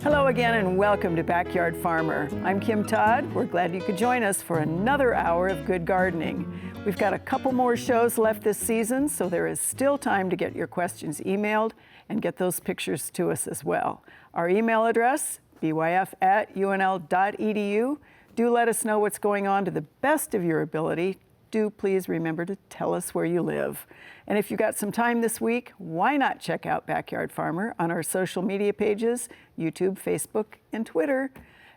Hello again and welcome to Backyard Farmer. I'm Kim Todd. We're glad you could join us for another hour of good gardening. We've got a couple more shows left this season, so there is still time to get your questions emailed and get those pictures to us as well. Our email address, byf@unl.edu. Do let us know what's going on to the best of your ability. Do please remember to tell us where you live. And if you got some time this week, why not check out Backyard Farmer on our social media pages, YouTube, Facebook, and Twitter.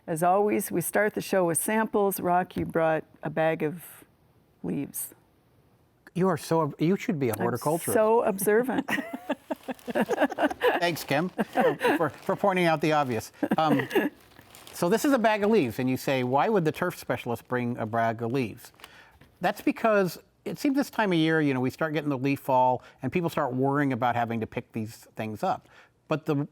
As always, we start the show with samples. Rock, you brought a bag of leaves. You should be a horticulturalist. So observant. Thanks, Kim, for pointing out the obvious. So this is a bag of leaves, and you say, why would the turf specialist bring a bag of leaves? That's because it seems this time of year, we start getting the leaf fall, and people start worrying about having to pick these things up. But the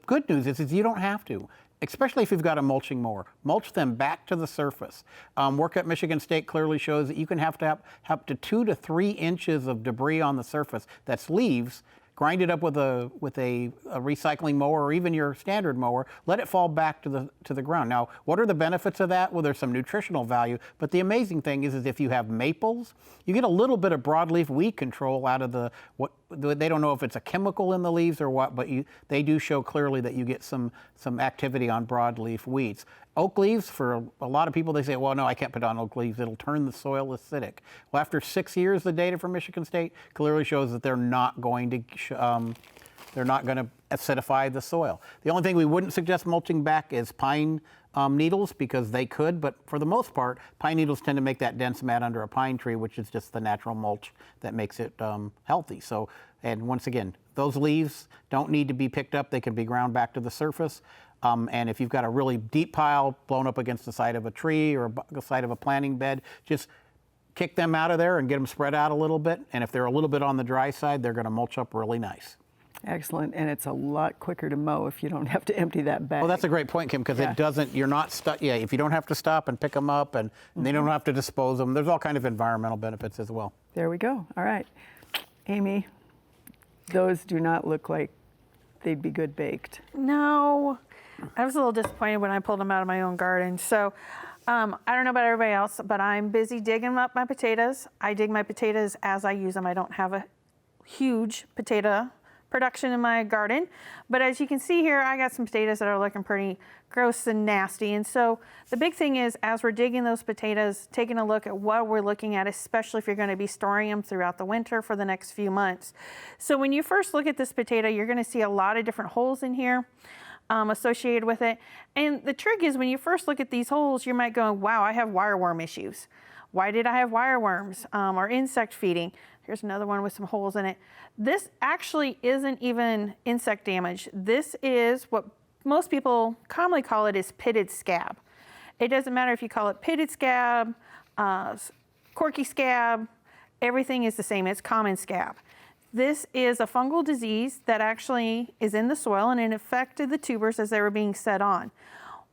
good news is you don't have to, especially if you've got a mulching mower. Mulch them back to the surface. Work at Michigan State clearly shows that you can have to have up to 2 to 3 inches of debris on the surface. That's leaves. Grind it up with a recycling mower or even your standard mower. Let it fall back to the ground. Now, what are the benefits of that? Well, there's some nutritional value, but the amazing thing is if you have maples, you get a little bit of broadleaf weed control out of they don't know if it's a chemical in the leaves or what, but they do show clearly that you get some activity on broadleaf weeds. Oak leaves, for a lot of people, they say, well, no, I can't put on oak leaves. It'll turn the soil acidic. Well, after 6 years, the data from Michigan State clearly shows that they're not going to acidify the soil. The only thing we wouldn't suggest mulching back is pine needles, because they could, but for the most part, pine needles tend to make that dense mat under a pine tree, which is just the natural mulch that makes it healthy. So, and once again, those leaves don't need to be picked up. They can be ground back to the surface. And if you've got a really deep pile blown up against the side of a tree or the side of a planting bed, just kick them out of there and get them spread out a little bit. And if they're a little bit on the dry side, they're going to mulch up really nice. Excellent, and it's a lot quicker to mow if you don't have to empty that bag. Well, that's a great point, Kim, because you're not stuck. Yeah, if you don't have to stop and pick them up and they don't have to dispose them, there's all kind of environmental benefits as well. There we go. All right. Amy, those do not look like they'd be good baked. No, I was a little disappointed when I pulled them out of my own garden. So I don't know about everybody else, but I'm busy digging up my potatoes. I dig my potatoes as I use them. I don't have a huge potato production in my garden, but as you can see here, I got some potatoes that are looking pretty gross and nasty. And so the big thing is, as we're digging those potatoes, taking a look at what we're looking at, especially if you're going to be storing them throughout the winter for the next few months. So when you first look at this potato, you're going to see a lot of different holes in here associated with it. And the trick is, when you first look at these holes, you might go, wow, I have wireworm issues. Why did I have wireworms or insect feeding? Here's another one with some holes in it. This actually isn't even insect damage. This is what most people commonly call it is pitted scab. It doesn't matter if you call it pitted scab, corky scab, everything is the same. It's common scab. This is a fungal disease that actually is in the soil and it affected the tubers as they were being set on.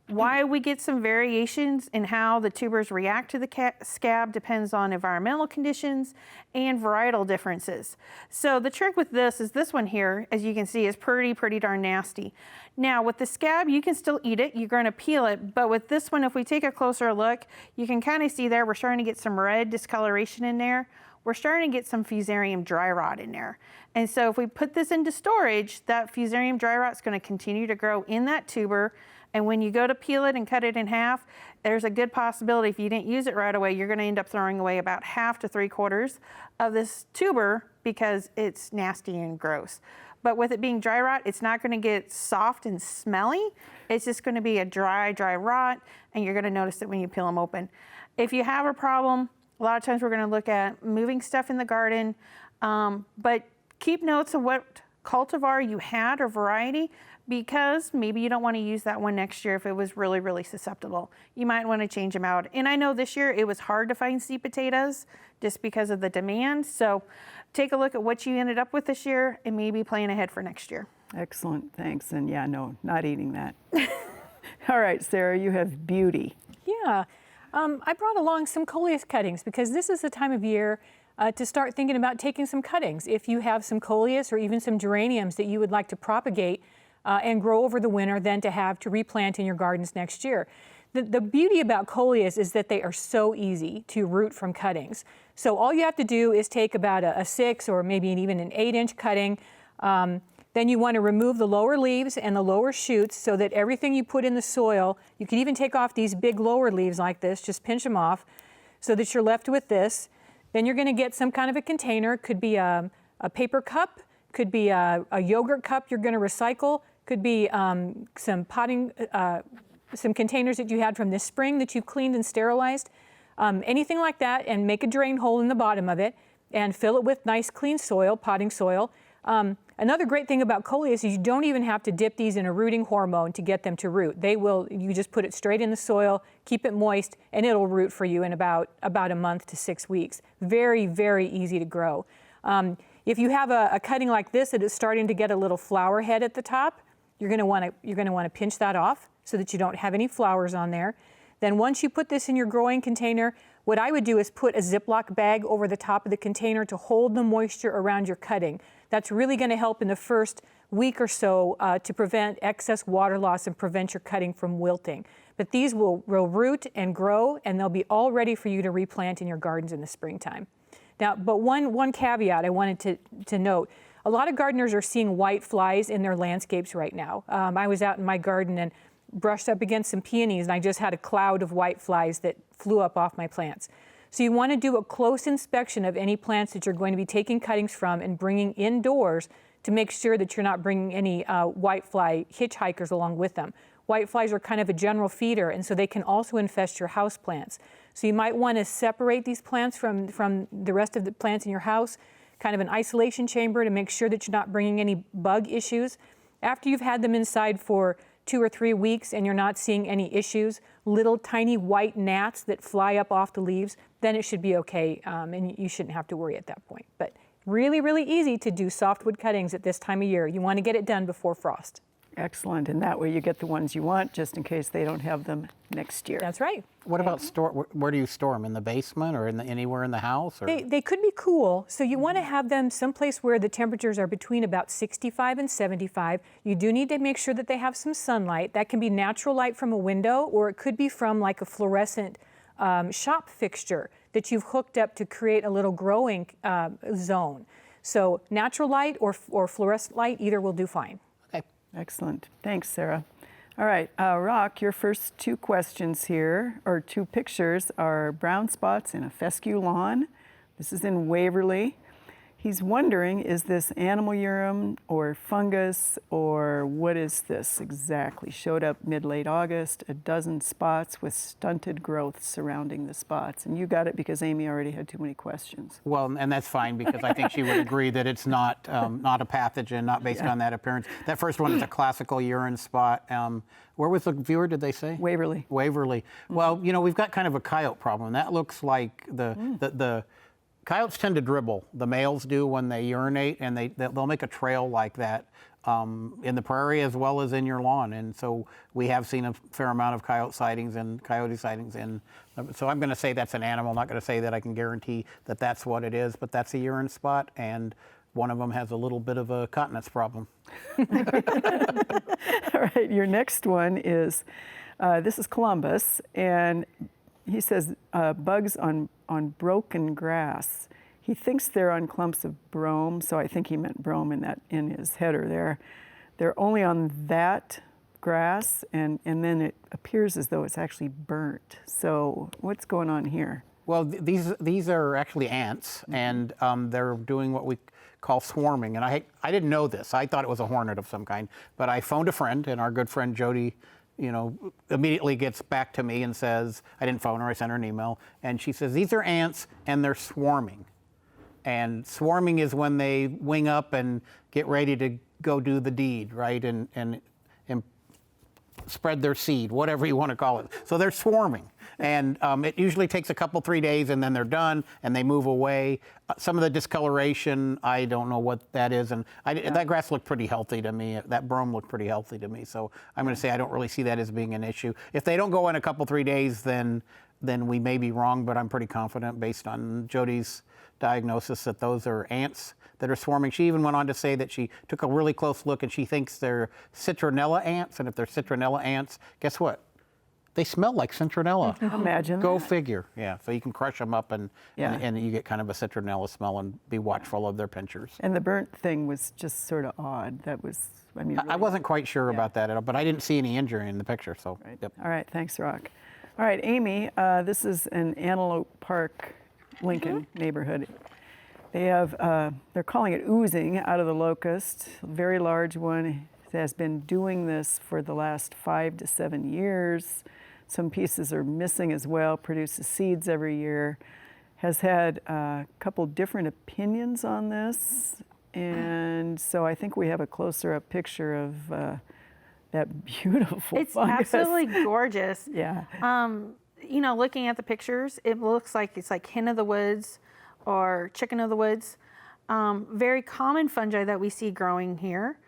Why we get some variations in how the tubers react to the scab depends on environmental conditions and varietal differences. So the trick with this is this one here, as you can see, is pretty darn nasty. Now with the scab, you can still eat it, you're going to peel it, but with this one, if we take a closer look, you can kind of see there we're starting to get some red discoloration in there. We're starting to get some Fusarium dry rot in there. And so if we put this into storage, that Fusarium dry rot is going to continue to grow in that tuber. And when you go to peel it and cut it in half, there's a good possibility if you didn't use it right away, you're going to end up throwing away about 1/2 to 3/4 of this tuber because it's nasty and gross. But with it being dry rot, it's not going to get soft and smelly. It's just going to be a dry rot, and you're going to notice it when you peel them open. If you have a problem, a lot of times we're going to look at moving stuff in the garden, but keep notes of what cultivar you had or variety, because maybe you don't want to use that one next year if it was really susceptible. You might want to change them out. And I know this year it was hard to find seed potatoes just because of the demand. So take a look at what you ended up with this year and maybe plan ahead for next year. Excellent, thanks. And yeah, no, not eating that. All right, Sarah, you have beauty. Yeah. I brought along some Coleus cuttings because this is the time of year to start thinking about taking some cuttings. If you have some Coleus or even some geraniums that you would like to propagate and grow over the winter, then to have to replant in your gardens next year. The beauty about Coleus is that they are so easy to root from cuttings. So all you have to do is take about a 6 or maybe even an 8-inch cutting. Then you want to remove the lower leaves and the lower shoots so that everything you put in the soil, you can even take off these big lower leaves like this, just pinch them off so that you're left with this. Then you're going to get some kind of a container. Could be a paper cup, could be a yogurt cup you're going to recycle, could be some potting, some containers that you had from this spring that you've cleaned and sterilized. Anything like that, and make a drain hole in the bottom of it and fill it with nice clean soil, potting soil. Another great thing about Coleus is you don't even have to dip these in a rooting hormone to get them to root. They will, you just put it straight in the soil, keep it moist, and it'll root for you in about a month to 6 weeks. Very, very easy to grow. If you have a cutting like this that is starting to get a little flower head at the top, you're going to want to pinch that off so that you don't have any flowers on there. Then once you put this in your growing container, what I would do is put a Ziploc bag over the top of the container to hold the moisture around your cutting. That's really going to help in the first week or so to prevent excess water loss and prevent your cutting from wilting. But these will root and grow, and they'll be all ready for you to replant in your gardens in the springtime. Now, but one caveat I wanted to note, a lot of gardeners are seeing white flies in their landscapes right now. I was out in my garden and brushed up against some peonies, and I just had a cloud of white flies that flew up off my plants. So you want to do a close inspection of any plants that you're going to be taking cuttings from and bringing indoors to make sure that you're not bringing any whitefly hitchhikers along with them. Whiteflies are kind of a general feeder, and so they can also infest your house plants. So you might want to separate these plants from the rest of the plants in your house, kind of an isolation chamber to make sure that you're not bringing any bug issues. After you've had them inside for 2 or 3 weeks and you're not seeing any issues, little tiny white gnats that fly up off the leaves, then it should be okay, and you shouldn't have to worry at that point. But really, really easy to do softwood cuttings at this time of year. You want to get it done before frost. Excellent, and that way you get the ones you want just in case they don't have them next year. That's right. What about where do you store them? In the basement or anywhere in the house? Or? They could be cool, so you want to have them someplace where the temperatures are between about 65 and 75. You do need to make sure that they have some sunlight. That can be natural light from a window, or it could be from like a fluorescent shop fixture that you've hooked up to create a little growing zone. So natural light or fluorescent light, either will do fine. Okay. Excellent. Thanks, Sarah. All right, Rock, your first 2 questions here, or 2 pictures, are brown spots in a fescue lawn. This is in Waverly. He's wondering, is this animal urine or fungus, or what is this exactly? Showed up mid-late August, a dozen spots with stunted growth surrounding the spots. And you got it because Amy already had too many questions. Well, and that's fine because I think she would agree that it's not not a pathogen, not based on that appearance. That first one is a classical urine spot. Where was the viewer, did they say? Waverly. Waverly. Well, you know, we've got kind of a coyote problem. That looks like the coyotes tend to dribble. The males do when they urinate, and they'll make a trail like that in the prairie as well as in your lawn. And so we have seen a fair amount of coyote sightings and coyote sightings. So I'm going to say that's an animal. I'm not going to say that I can guarantee that that's what it is, but that's a urine spot, and one of them has a little bit of a continence problem. All right, your next one is, this is Columbus, and he says bugs on broken grass. He thinks they're on clumps of brome, so I think he meant brome in his header there. They're only on that grass, and then it appears as though it's actually burnt. So what's going on here? Well, these are actually ants, and they're doing what we call swarming. And I didn't know this. I thought it was a hornet of some kind, but I phoned a friend, and our good friend Jody, you know, immediately gets back to me and says, I didn't phone her, I sent her an email, and she says, these are ants and they're swarming. And swarming is when they wing up and get ready to go do the deed, right? And spread their seed, whatever you want to call it. So they're swarming. And it usually takes a couple, 3 days, and then they're done, and they move away. Some of the discoloration, I don't know what that is. And that grass looked pretty healthy to me. That brome looked pretty healthy to me. So I'm going to say I don't really see that as being an issue. If they don't go in a couple, 3 days, then we may be wrong, but I'm pretty confident based on Jody's diagnosis that those are ants that are swarming. She even went on to say that she took a really close look and she thinks they're citronella ants. And if they're citronella ants, guess what? They smell like citronella. Imagine Go that. figure. Yeah. So you can crush them up and you get kind of a citronella smell, and be watchful of their pinchers. And the burnt thing was just sort of odd. That was, I mean, I really- wasn't quite sure about that at all, but I didn't see any injury in the picture. So, Right. yep. All right, thanks, Rock. All right, Amy, this is an Antelope Park, Lincoln neighborhood. They have, they're calling it oozing out of the locust, a very large one. Has been doing this for the last 5 to 7 years. Some pieces are missing as well, produces seeds every year. Has had a couple different opinions on this. And so I think we have a closer up picture of that beautiful It's fungus. absolutely gorgeous. Yeah. You know, looking at the pictures, it looks like it's like hen of the woods or chicken of the woods. Very common fungi that we see growing here.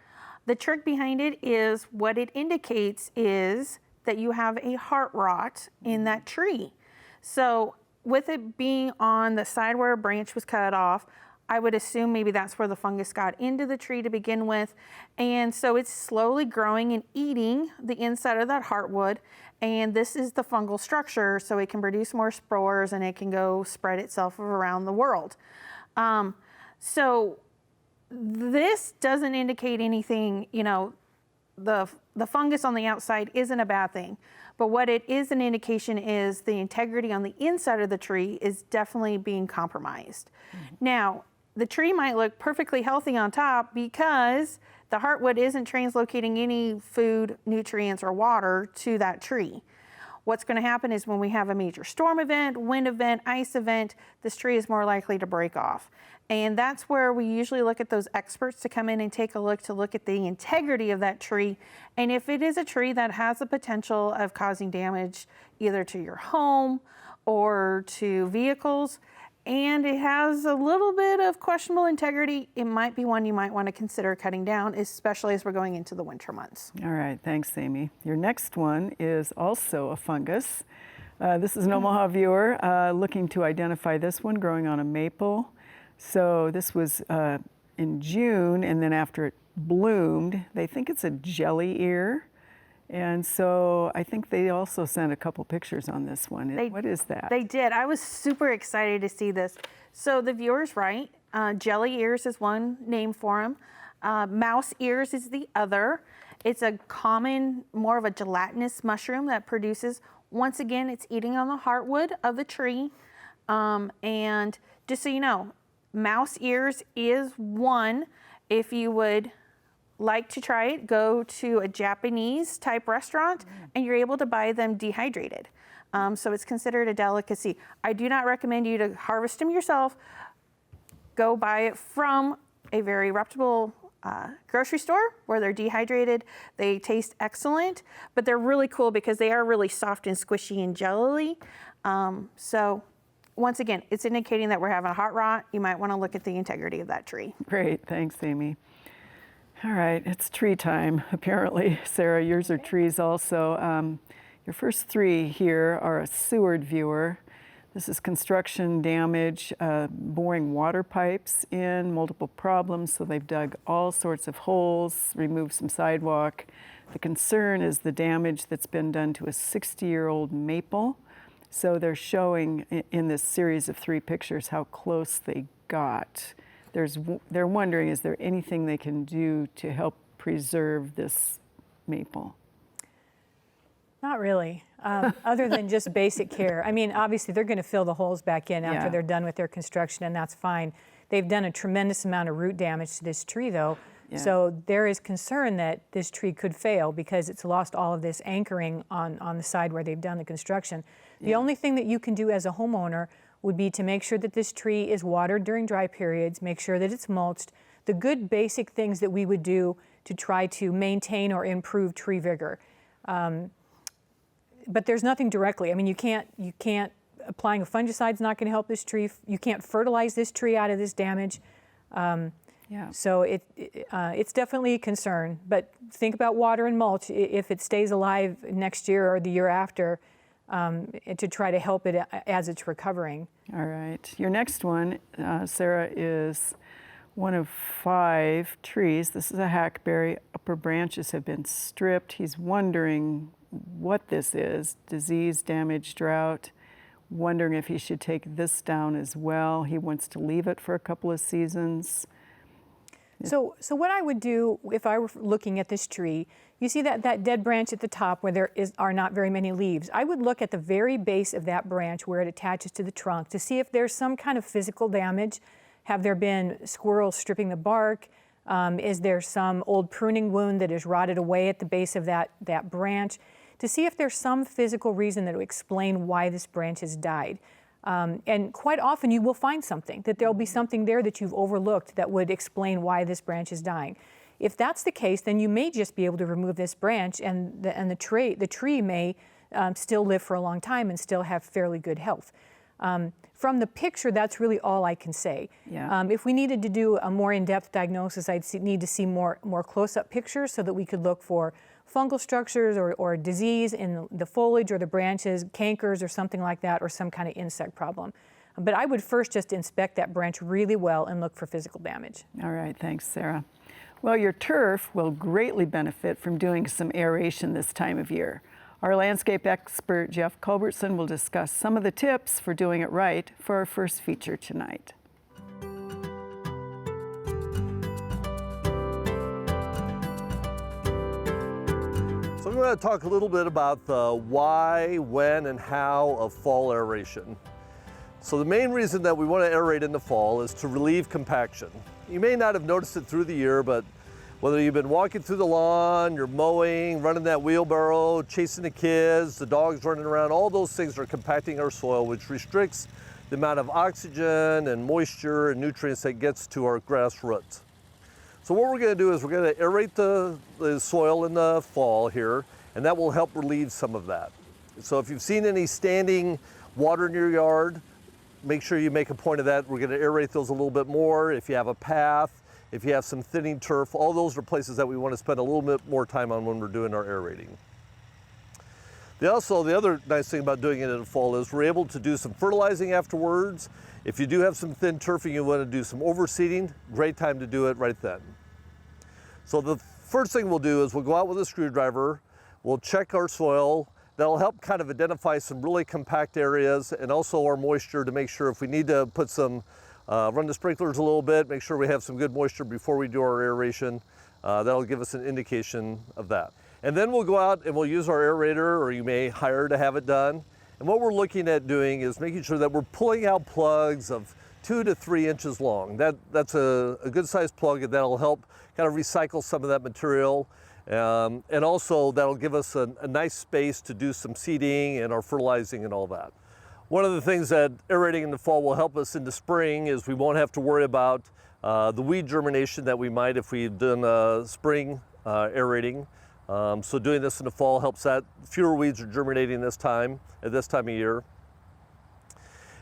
The trick behind it is what it indicates is that you have a heart rot in that tree. So with it being on the side where a branch was cut off, I would assume maybe that's where the fungus got into the tree to begin with. And so it's slowly growing and eating the inside of that heartwood. And this is the fungal structure, so it can produce more spores and it can go spread itself around the world. So this doesn't indicate anything, you know, the fungus on the outside isn't a bad thing. But what it is an indication is the integrity on the inside of the tree is definitely being compromised. Now, the tree might look perfectly healthy on top because the heartwood isn't translocating any food, nutrients, or water to that tree. What's going to happen is when we have a major storm event, wind event, ice event, this tree is more likely to break off. And that's where we usually look at those experts to come in and take a look at the integrity of that tree. And if it is a tree that has the potential of causing damage either to your home or to vehicles, and it has a little bit of questionable integrity, it might be one you might want to consider cutting down, especially as we're going into the winter months. All right, thanks, Amy. Your next one is also a fungus. This is an Omaha viewer looking to identify this one growing on a maple. So this was in June, and then after it bloomed, they think it's a jelly ear. And so I think they also sent a couple pictures on this one. What is that? They did. I was super excited to see this. So the viewer's right. Jelly ears is one name for them. Mouse ears is the other. It's a common, more of a gelatinous mushroom that produces, once again, it's eating on the heartwood of the tree. And just so you know, mouse ears is one. If you would like to try it, go to a Japanese type restaurant and you're able to buy them dehydrated. So it's considered a delicacy. I do not recommend you to harvest them yourself. Go buy it from a very reputable grocery store where they're dehydrated. They taste excellent, but they're really cool because they are really soft and squishy and jelly. So once again, it's indicating that we're having a heart rot. You might want to look at the integrity of that tree. Great, thanks, Amy. All right, it's tree time, apparently. Sarah, yours are trees also. Your first three here are a Seward viewer. This is construction damage, boring water pipes in, multiple problems, so they've dug all sorts of holes, removed some sidewalk. The concern is the damage that's been done to a 60-year-old maple. So they're showing in this series of 3 pictures how close they got. They're wondering, is there anything they can do to help preserve this maple? Not really, other than just basic care. I mean, obviously, they're going to fill the holes back in after they're done with their construction, and that's fine. They've done a tremendous amount of root damage to this tree, though. Yeah. So there is concern that this tree could fail because it's lost all of this anchoring on the side where they've done the construction. The only thing that you can do as a homeowner would be to make sure that this tree is watered during dry periods, make sure that it's mulched, the good basic things that we would do to try to maintain or improve tree vigor. but there's nothing directly. I mean, you can't applying a fungicide is not going to help this tree. You can't fertilize this tree out of this damage. Yeah. So it's definitely a concern. But think about water and mulch if it stays alive next year or the year after, to try to help it as it's recovering. All right. Your next one, Sarah, is one of 5 trees. This is a hackberry. Upper branches have been stripped. He's wondering what this is. Disease, damage, drought. Wondering if he should take this down as well. He wants to leave it for a couple of seasons. So what I would do if I were looking at this tree, you see that dead branch at the top where there are not very many leaves. I would look at the very base of that branch where it attaches to the trunk to see if there's some kind of physical damage. Have there been squirrels stripping the bark? Is there some old pruning wound that is rotted away at the base of that branch? To see if there's some physical reason that would explain why this branch has died. And quite often you will find something, that there'll be something there that you've overlooked that would explain why this branch is dying. If that's the case, then you may just be able to remove this branch and the tree may still live for a long time and still have fairly good health. From the picture, that's really all I can say. Yeah. If we needed to do a more in-depth diagnosis, I'd need to see more close-up pictures so that we could look for fungal structures or disease in the foliage or the branches, cankers or something like that, or some kind of insect problem. But I would first just inspect that branch really well and look for physical damage. All right, thanks, Sarah. Well, your turf will greatly benefit from doing some aeration this time of year. Our landscape expert, Jeff Culbertson, will discuss some of the tips for doing it right for our first feature tonight. So I'm going to talk a little bit about the why, when, and how of fall aeration. So the main reason that we want to aerate in the fall is to relieve compaction. You may not have noticed it through the year, but whether you've been walking through the lawn, you're mowing, running that wheelbarrow, chasing the kids, the dogs running around, all those things are compacting our soil, which restricts the amount of oxygen and moisture and nutrients that gets to our grass roots. So what we're going to do is we're going to aerate the soil in the fall here, and that will help relieve some of that. So if you've seen any standing water in your yard, make sure you make a point of that. We're going to aerate those a little bit more. If you have a path, if you have some thinning turf, all those are places that we want to spend a little bit more time on when we're doing our aerating. The other nice thing about doing it in the fall is we're able to do some fertilizing afterwards. If you do have some thin turf and you want to do some overseeding, great time to do it right then. So the first thing we'll do is we'll go out with a screwdriver, we'll check our soil. That'll help kind of identify some really compact areas and also our moisture to make sure if we need to put some, run the sprinklers a little bit, make sure we have some good moisture before we do our aeration. That'll give us an indication of that. And then we'll go out and we'll use our aerator, or you may hire to have it done. And what we're looking at doing is making sure that we're pulling out plugs of 2 to 3 inches long. That's a good sized plug, and that'll help kind of recycle some of that material. And also that'll give us a nice space to do some seeding and our fertilizing and all that. One of the things that aerating in the fall will help us in the spring is we won't have to worry about the weed germination that we might if we've done spring aerating. So doing this in the fall helps that fewer weeds are germinating at this time of year.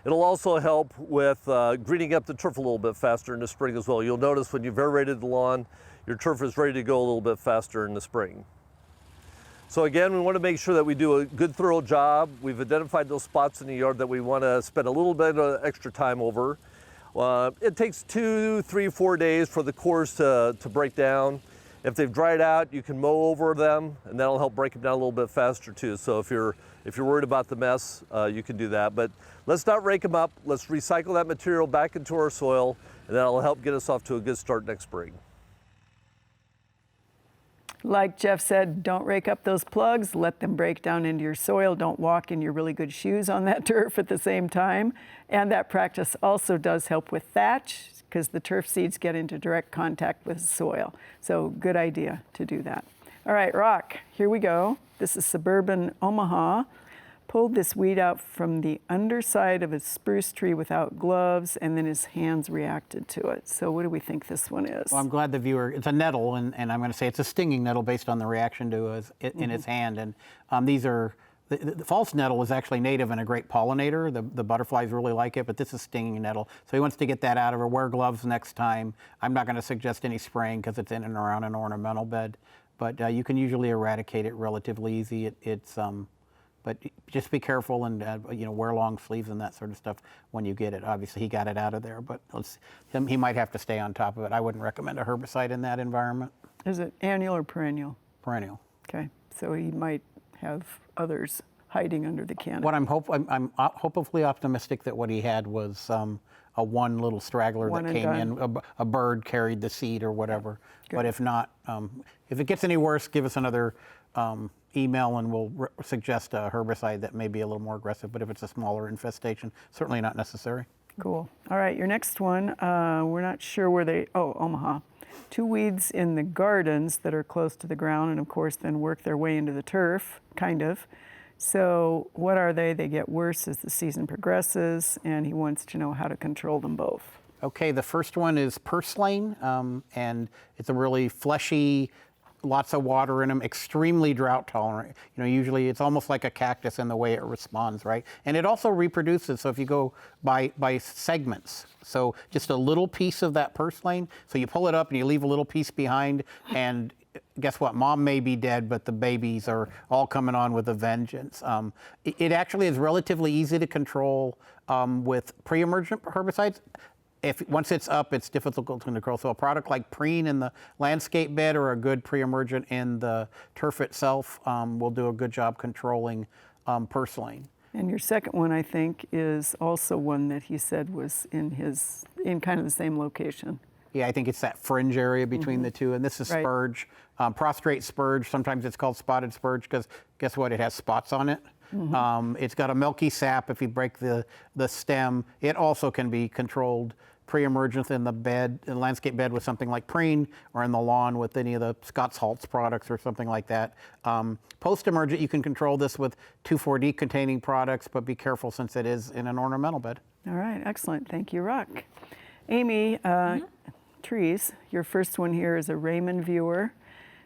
It'll also help with greening up the turf a little bit faster in the spring as well. You'll notice when you've aerated the lawn, your turf is ready to go a little bit faster in the spring. So again, we want to make sure that we do a good thorough job. We've identified those spots in the yard that we want to spend a little bit of extra time over. It takes 2, 3, 4 days for the cores to break down. If they've dried out, you can mow over them, and that'll help break them down a little bit faster too. So if you're worried about the mess, you can do that. But let's not rake them up. Let's recycle that material back into our soil, and that'll help get us off to a good start next spring. Like Jeff said, don't rake up those plugs. Let them break down into your soil. Don't walk in your really good shoes on that turf at the same time. And that practice also does help with thatch, because the turf seeds get into direct contact with the soil. So good idea to do that. All right, Rock, here we go. This is suburban Omaha. Pulled this weed out from the underside of a spruce tree without gloves, and then his hands reacted to it. So what do we think this one is? Well, I'm glad the viewer, it's a nettle, and I'm going to say it's a stinging nettle based on the reaction to in his hand. And these are The false nettle is actually native and a great pollinator. The butterflies really like it, but this is stinging nettle. So he wants to get that out of her. Wear gloves next time. I'm not going to suggest any spraying because it's in and around an ornamental bed, but you can usually eradicate it relatively easy. But just be careful and wear long sleeves and that sort of stuff when you get it. Obviously, he got it out of there, but he might have to stay on top of it. I wouldn't recommend a herbicide in that environment. Is it annual or perennial? Perennial. Okay, so he might have others hiding under the canopy. What I'm hopefully optimistic that what he had was a one little straggler One that and came done. in, a bird carried the seed or whatever. Good. But if not, if it gets any worse, give us another email and we'll suggest a herbicide that may be a little more aggressive. But if it's a smaller infestation, certainly not necessary. Cool. All right, your next one, we're not sure where Omaha. 2 weeds in the gardens that are close to the ground and of course then work their way into the turf, kind of. So what are they? They get worse as the season progresses and he wants to know how to control them both. Okay, the first one is Purslane, and it's a really fleshy, lots of water in them, extremely drought tolerant. Usually it's almost like a cactus in the way it responds, right? And it also reproduces, so if you go by segments, so just a little piece of that purslane, so you pull it up and you leave a little piece behind, and guess what? Mom may be dead, but the babies are all coming on with a vengeance. It actually is relatively easy to control with pre-emergent herbicides. Once it's up, it's difficult to control. So a product like Preen in the landscape bed or a good pre-emergent in the turf itself will do a good job controlling purslane. And your second one, I think, is also one that he said was in kind of the same location. Yeah, I think it's that fringe area between the two. And this is Right. Spurge, prostrate Spurge. Sometimes it's called spotted Spurge because guess what? It has spots on it. It's got a milky sap if you break the stem. It also can be controlled pre-emergent in the landscape bed with something like Preen, or in the lawn with any of the Scott's Halts products or something like that. Post-emergent, you can control this with 2,4-D containing products, but be careful since it is in an ornamental bed. All right, excellent. Thank you, Rock. Amy, trees. Your first one here is a Raymond viewer.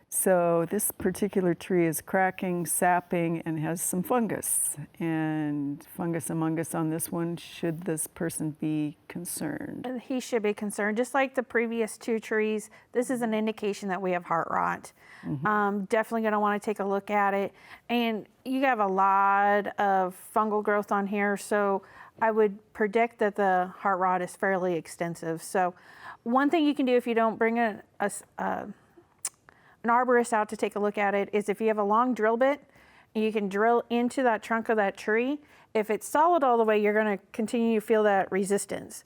So this particular tree is cracking, sapping, and has some fungus. And fungus among us on this one. Should this person be concerned? He should be concerned. Just like the previous 2 trees, this is an indication that we have heart rot. Definitely going to want to take a look at it. And you have a lot of fungal growth on here, so I would predict that the heart rot is fairly extensive. So one thing you can do if you don't bring an arborist out to take a look at it is if you have a long drill bit, you can drill into that trunk of that tree. If it's solid all the way, you're going to continue to feel that resistance.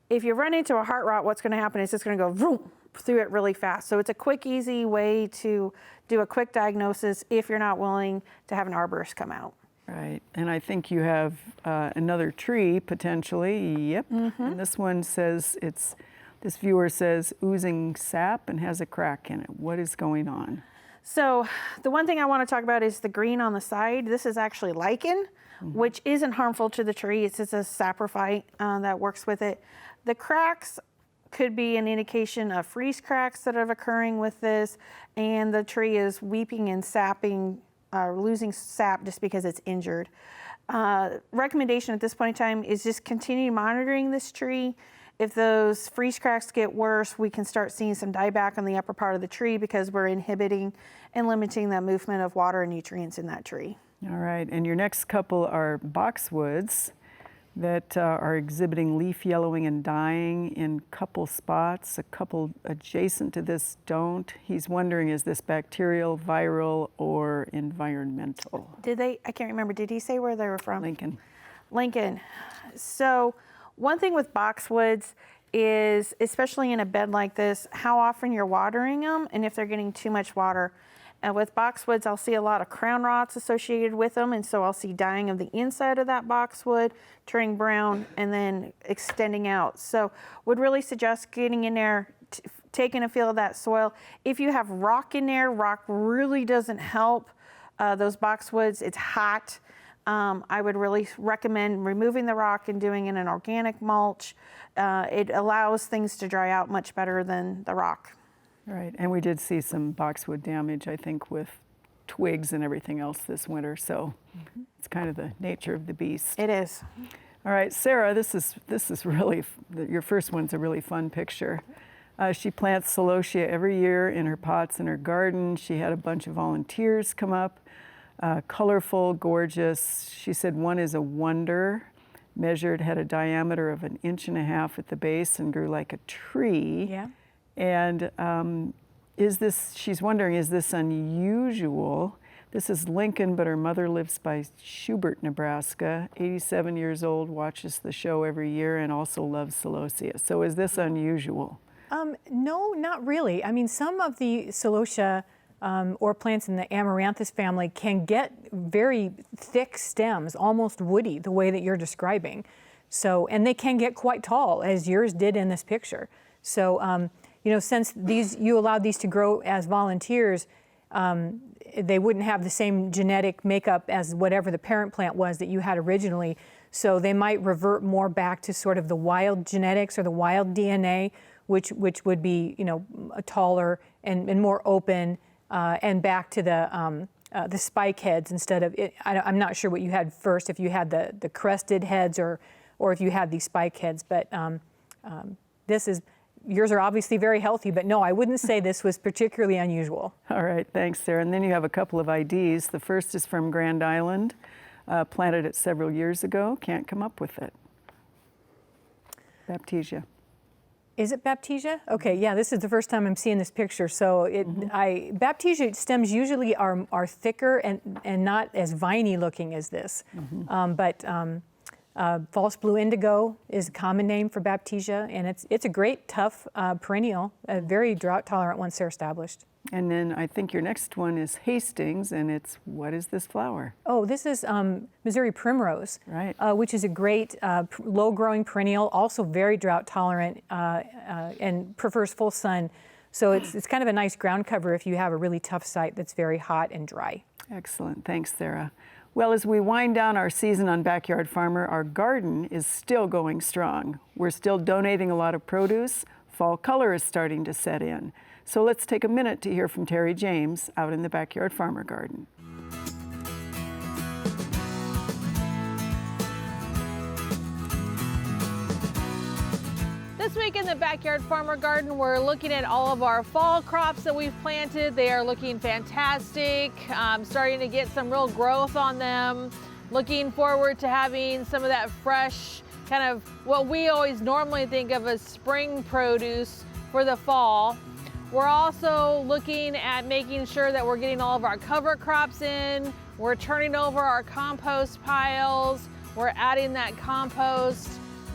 If you run into a heart rot, what's going to happen is it's going to go vroom through it really fast. So it's a quick, easy way to do a quick diagnosis if you're not willing to have an arborist come out. Right, and I think you have another tree potentially. Yep, and this one says this viewer says oozing sap and has a crack in it. What is going on? So the one thing I want to talk about is the green on the side. This is actually lichen, which isn't harmful to the tree. It's just a saprophyte that works with it. The cracks could be an indication of freeze cracks that are occurring with this, and the tree is weeping and sapping, losing sap just because it's injured. Recommendation at this point in time is just continue monitoring this tree. If those freeze cracks get worse, we can start seeing some dieback on the upper part of the tree because we're inhibiting and limiting the movement of water and nutrients in that tree. All right, and your next couple are boxwoods that are exhibiting leaf yellowing and dying in couple spots. A couple adjacent to this don't. He's wondering, is this bacterial, viral, or environmental? I can't remember, did he say where they were from? Lincoln. So one thing with boxwoods is, especially in a bed like this, how often you're watering them and if they're getting too much water. And with boxwoods, I'll see a lot of crown rots associated with them, and so I'll see dying of the inside of that boxwood, turning brown, and then extending out. So would really suggest getting in there, taking a feel of that soil. If you have rock in there, rock really doesn't help those boxwoods. It's hot. I would really recommend removing the rock and doing it in an organic mulch. It allows things to dry out much better than the rock. Right, and we did see some boxwood damage, I think, with twigs and everything else this winter. So it's kind of the nature of the beast. It is. All right, Sarah, this is really, your first one's a really fun picture. She plants Celosia every year in her pots in her garden. She had a bunch of volunteers come up, colorful, gorgeous. She said one is a wonder, measured, had a diameter of 1.5 inches at the base and grew like a tree. Yeah. And she's wondering, is this unusual? This is Lincoln, but her mother lives by Schubert, Nebraska, 87 years old, watches the show every year, and also loves Celosia. So is this unusual? No, not really. I mean, some of the Celosia or plants in the Amaranthus family can get very thick stems, almost woody, the way that you're describing. So, and they can get quite tall, as yours did in this picture. So, you know, since you allowed these to grow as volunteers, they wouldn't have the same genetic makeup as whatever the parent plant was that you had originally. So they might revert more back to sort of the wild genetics or the wild DNA, which would be, you know, taller and more open, and back to the spike heads instead of it. I'm not sure what you had first, if you had the crested heads or if you had these spike heads, but yours are obviously very healthy, but no, I wouldn't say this was particularly unusual. All right, thanks, Sarah. And then you have a couple of IDs. The first is from Grand Island, planted it several years ago, can't come up with it. Baptisia. Is it Baptisia? Okay, yeah, this is the first time I'm seeing this picture. So Baptisia stems usually are thicker and not as viney looking as this. False blue indigo is a common name for Baptisia, and it's a great, tough perennial, a very drought tolerant once they're established. And then I think your next one is Hastings, and what is this flower? Oh, this is Missouri Primrose, right? Which is a great low-growing perennial, also very drought tolerant and prefers full sun. So it's kind of a nice ground cover if you have a really tough site that's very hot and dry. Excellent, thanks, Sarah. Well, as we wind down our season on Backyard Farmer, our garden is still going strong. We're still donating a lot of produce. Fall color is starting to set in. So let's take a minute to hear from Terry James out in the Backyard Farmer garden. This week in the Backyard Farmer Garden, we're looking at all of our fall crops that we've planted. They are looking fantastic, starting to get some real growth on them. Looking forward to having some of that fresh, kind of what we always normally think of as spring produce for the fall. We're also looking at making sure that we're getting all of our cover crops in. We're turning over our compost piles. We're adding that compost,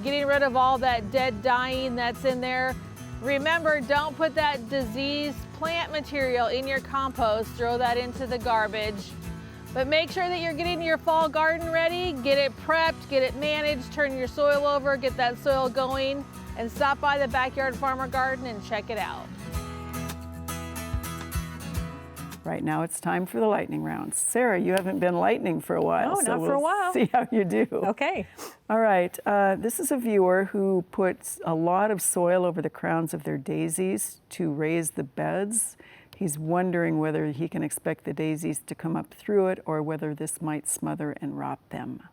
getting rid of all that dead dying that's in there. Remember, don't put that diseased plant material in your compost. Throw that into the garbage. But make sure that you're getting your fall garden ready. Get it prepped, get it managed, turn your soil over, get that soil going, and stop by the Backyard Farmer Garden and check it out. Right now it's time for the lightning rounds. Sarah, you haven't been lightning for a while. No, not for a while. See how you do. Okay. All right, this is a viewer who puts a lot of soil over the crowns of their daisies to raise the beds. He's wondering whether he can expect the daisies to come up through it or whether this might smother and rot them.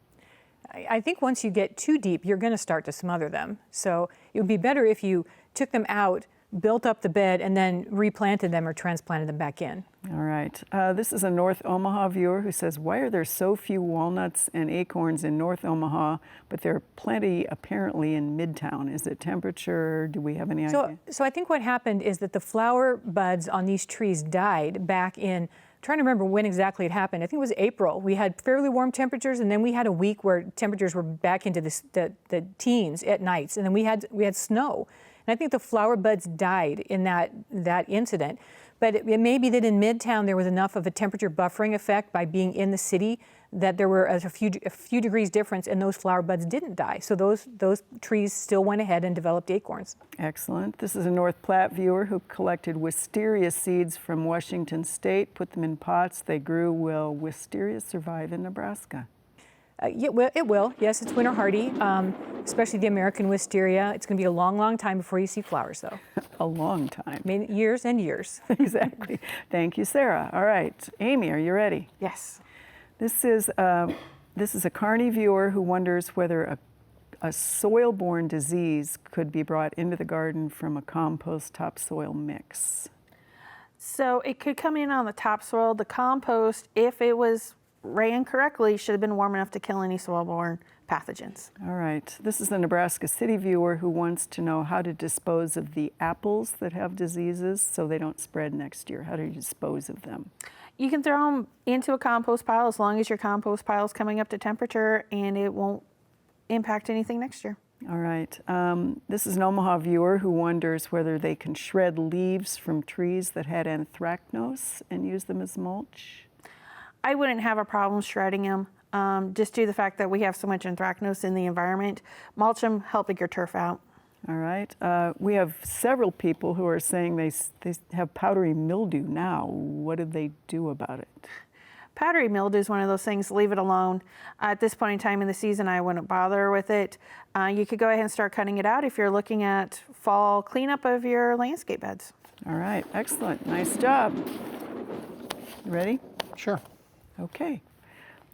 I think once you get too deep, you're going to start to smother them. So it would be better if you took them out, built up the bed, and then replanted them or transplanted them back in. All right. This is a North Omaha viewer who says, why are there so few walnuts and acorns in North Omaha, but there are plenty apparently in Midtown? Is it temperature? Do we have any idea? So I think what happened is that the flower buds on these trees died back in, I'm trying to remember when exactly it happened. I think it was April. We had fairly warm temperatures, and then we had a week where temperatures were back into the teens at nights, and then we had snow. And I think the flower buds died in that incident. But it may be that in Midtown there was enough of a temperature buffering effect by being in the city that there were a few degrees difference, and those flower buds didn't die. So those trees still went ahead and developed acorns. Excellent. This is a North Platte viewer who collected wisteria seeds from Washington State, put them in pots. They grew. Will wisteria survive in Nebraska? Yeah, well, it will. Yes, it's winter hardy, especially the American Wisteria. It's going to be a long, long time before you see flowers, though. A long time. I mean, years and years. Exactly. Thank you, Sarah. All right, Amy, are you ready? Yes. This is a Carney viewer who wonders whether a soil-borne disease could be brought into the garden from a compost topsoil mix. So it could come in on the topsoil. The compost, if it was ran correctly, should have been warm enough to kill any soil-borne pathogens. All right. This is a Nebraska City viewer who wants to know how to dispose of the apples that have diseases so they don't spread next year. How do you dispose of them? You can throw them into a compost pile as long as your compost pile is coming up to temperature and it won't impact anything next year. All right. This is an Omaha viewer who wonders whether they can shred leaves from trees that had anthracnose and use them as mulch. I wouldn't have a problem shredding them, just due to the fact that we have so much anthracnose in the environment. Mulch them, helping your turf out. All right. We have several people who are saying they have powdery mildew now. What do they do about it? Powdery mildew is one of those things, leave it alone. At this point in time in the season, I wouldn't bother with it. You could go ahead and start cutting it out if you're looking at fall cleanup of your landscape beds. All right. Excellent. Nice job. You ready? Sure. Okay.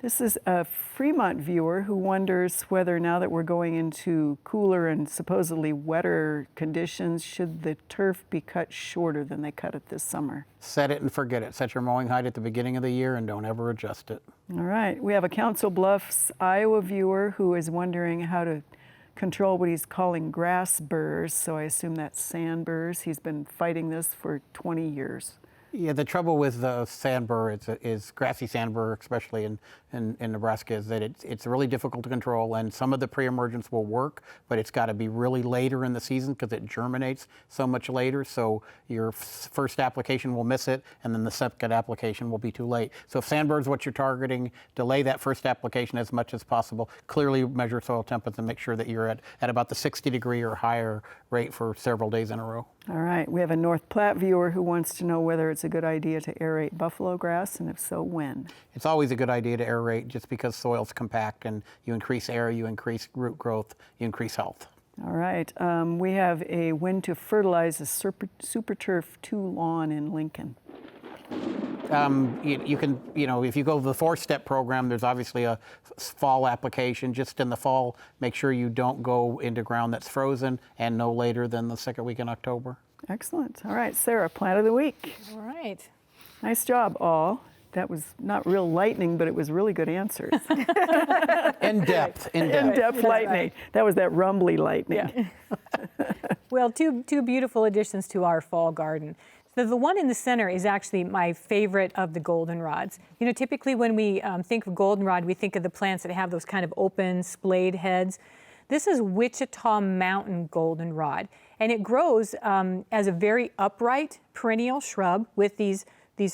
This is a Fremont viewer who wonders whether now that we're going into cooler and supposedly wetter conditions, should the turf be cut shorter than they cut it this summer? Set it and forget it. Set your mowing height at the beginning of the year and don't ever adjust it. All right. We have a Council Bluffs, Iowa viewer who is wondering how to control what he's calling grass burrs. So I assume that's sand burrs. He's been fighting this for 20 years. Yeah, the trouble with the sand burr is grassy sand burr, especially in Nebraska, is that it's really difficult to control, and some of the pre-emergence will work, but it's got to be really later in the season because it germinates so much later. So your first application will miss it, and then the second application will be too late. So if sand burr is what you're targeting, delay that first application as much as possible. Clearly measure soil temperature and make sure that you're at about the 60-degree or higher rate for several days in a row. All right. We have a North Platte viewer who wants to know whether it's a good idea to aerate buffalo grass, and if so, when. It's always a good idea to aerate just because soil's compact and you increase air, you increase root growth, you increase health. All right. We have a when to fertilize a super turf 2 lawn in Lincoln. You can, if you go to the 4-step program, there's obviously a fall application. Just in the fall, make sure you don't go into ground that's frozen and no later than the second week in October. Excellent. All right, Sarah, plant of the week. All right. Nice job, all. That was not real lightning, but it was really good answers. In depth. In-depth lightning. That was that rumbly lightning. Yeah. Well, two beautiful additions to our fall garden. So the one in the center is actually my favorite of the goldenrods. Typically when we think of goldenrod, we think of the plants that have those kind of open, splayed heads. This is Wichita mountain goldenrod, and it grows as a very upright perennial shrub with these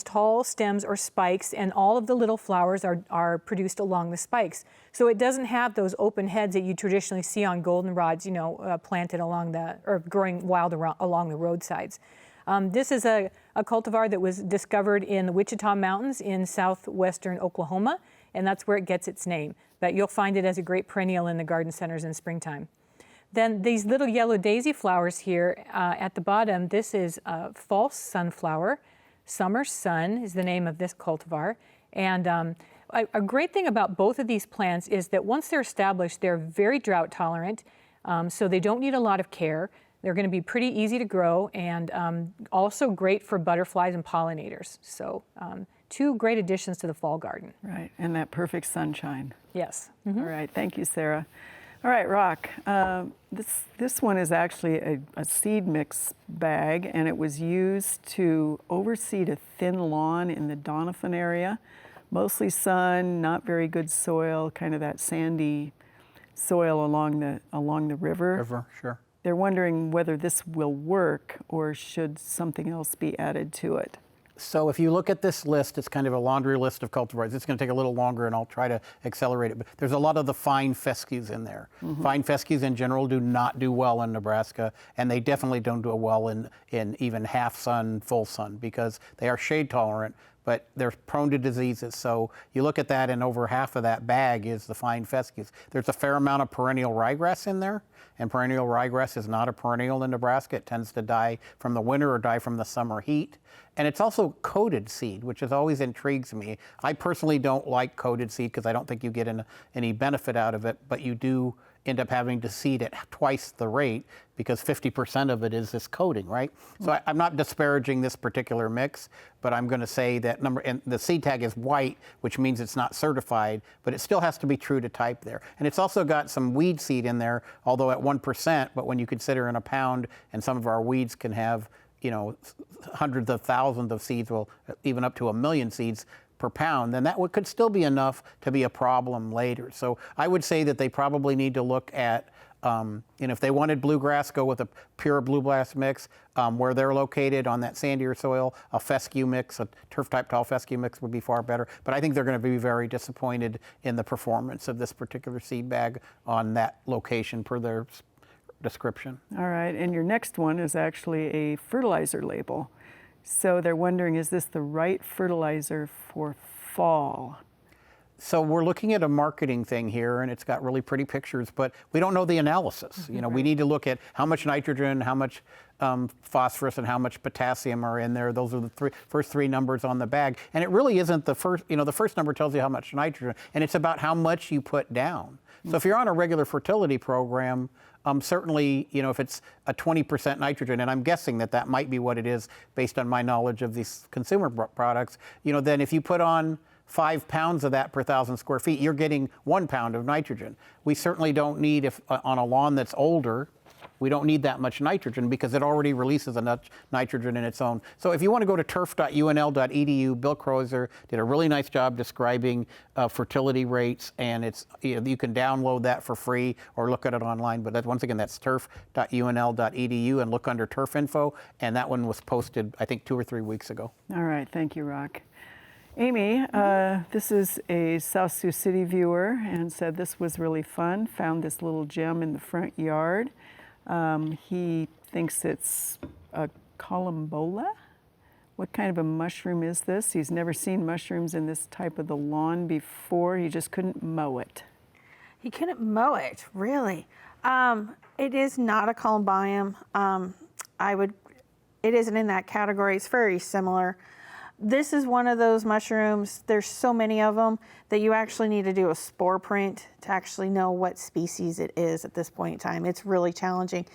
tall stems or spikes, and all of the little flowers are produced along the spikes. So it doesn't have those open heads that you traditionally see on goldenrods, planted or growing wild along the roadsides. This is a cultivar that was discovered in the Wichita Mountains in southwestern Oklahoma, and that's where it gets its name. But you'll find it as a great perennial in the garden centers in springtime. Then these little yellow daisy flowers here at the bottom, this is false sunflower. Summer Sun is the name of this cultivar. And a great thing about both of these plants is that once they're established, they're very drought tolerant, so they don't need a lot of care. They're going to be pretty easy to grow and also great for butterflies and pollinators. So 2 great additions to the fall garden. Right, and that perfect sunshine. Yes. Mm-hmm. All right, thank you, Sarah. All right, Rock, this one is actually a seed mix bag, and it was used to overseed a thin lawn in the Doniphan area. Mostly sun, not very good soil, kind of that sandy soil along the river. Sure. They're wondering whether this will work or should something else be added to it. So if you look at this list, it's kind of a laundry list of cultivars. It's going to take a little longer, and I'll try to accelerate it. But there's a lot of the fine fescues in there. Mm-hmm. Fine fescues in general do not do well in Nebraska, and they definitely don't do well in even half sun, full sun, because they are shade tolerant, but they're prone to diseases. So you look at that, and over half of that bag is the fine fescues. There's a fair amount of perennial ryegrass in there, and perennial ryegrass is not a perennial in Nebraska. It tends to die from the winter or die from the summer heat. And it's also coated seed, which is always intrigues me. I personally don't like coated seed because I don't think you get any benefit out of it, but you do end up having to seed at twice the rate because 50% of it is this coating, right? So I'm not disparaging this particular mix, but I'm going to say that and the seed tag is white, which means it's not certified, but it still has to be true to type there. And it's also got some weed seed in there, although at 1%, but when you consider in a pound, and some of our weeds can have, hundreds of thousands of seeds, well, even up to 1 million seeds per pound, then that could still be enough to be a problem later. So I would say that they probably need to look at, if they wanted bluegrass, go with a pure bluegrass mix. Where they're located on that sandier soil, a fescue mix, a turf-type tall fescue mix would be far better. But I think they're going to be very disappointed in the performance of this particular seed bag on that location per their description. All right, and your next one is actually a fertilizer label. So they're wondering, is this the right fertilizer for fall? So we're looking at a marketing thing here, and it's got really pretty pictures, but we don't know the analysis. We need to look at how much nitrogen, how much phosphorus, and how much potassium are in there. Those are the first three numbers on the bag. And it really isn't the first, the first number tells you how much nitrogen, and it's about how much you put down. So if you're on a regular fertility program, certainly, if it's a 20% nitrogen, and I'm guessing that might be what it is based on my knowledge of these consumer products, then if you put on 5 pounds of that per 1,000 square feet, you're getting 1 pound of nitrogen. We certainly don't need, on a lawn that's older, we don't need that much nitrogen because it already releases enough nitrogen in its own. So if you want to go to turf.unl.edu, Bill Crozer did a really nice job describing fertility rates, and you can download that for free or look at it online. But once again, that's turf.unl.edu, and look under turf info. And that one was posted, I think, 2 or 3 weeks ago. All right, thank you, Rock. Amy, this is a South Sioux City viewer and said this was really fun, found this little gem in the front yard. He thinks it's a columbola. What kind of a mushroom is this? He's never seen mushrooms in this type of the lawn before. He just couldn't mow it. He couldn't mow it, really. It is not a columbine. It isn't in that category. It's very similar. This is one of those mushrooms, there's so many of them that you actually need to do a spore print to actually know what species it is at this point in time. It's really challenging.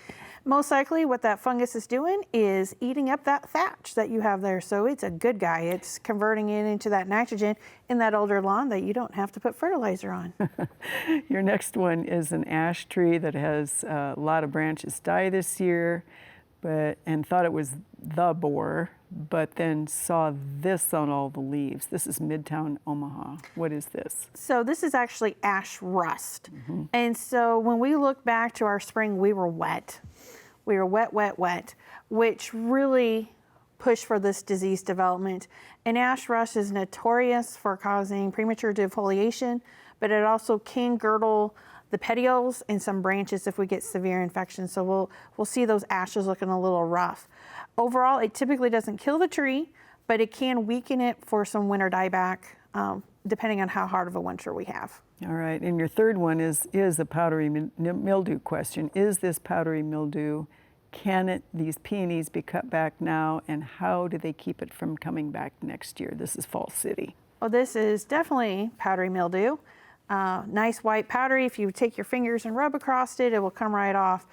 Most likely what that fungus is doing is eating up that thatch that you have there. So it's a good guy. It's converting it into that nitrogen in that older lawn that you don't have to put fertilizer on. Your next one is an ash tree that has a lot of branches die this year, and thought it was the boar, but then saw this on all the leaves. This is Midtown Omaha. What is this? So this is actually ash rust. And so when we look back to our spring, we were wet. We were wet, wet, wet, which really pushed for this disease development. And ash rust is notorious for causing premature defoliation, but it also can girdle the petioles and some branches if we get severe infections. So we'll see those ashes looking a little rough. Overall, it typically doesn't kill the tree, but it can weaken it for some winter dieback, depending on how hard of a winter we have. All right, and your third one is a powdery mildew question. Is this powdery mildew? Can these peonies be cut back now, and how do they keep it from coming back next year? This is Fall City. Well, this is definitely powdery mildew. Nice white powdery. If you take your fingers and rub across it, it will come right off.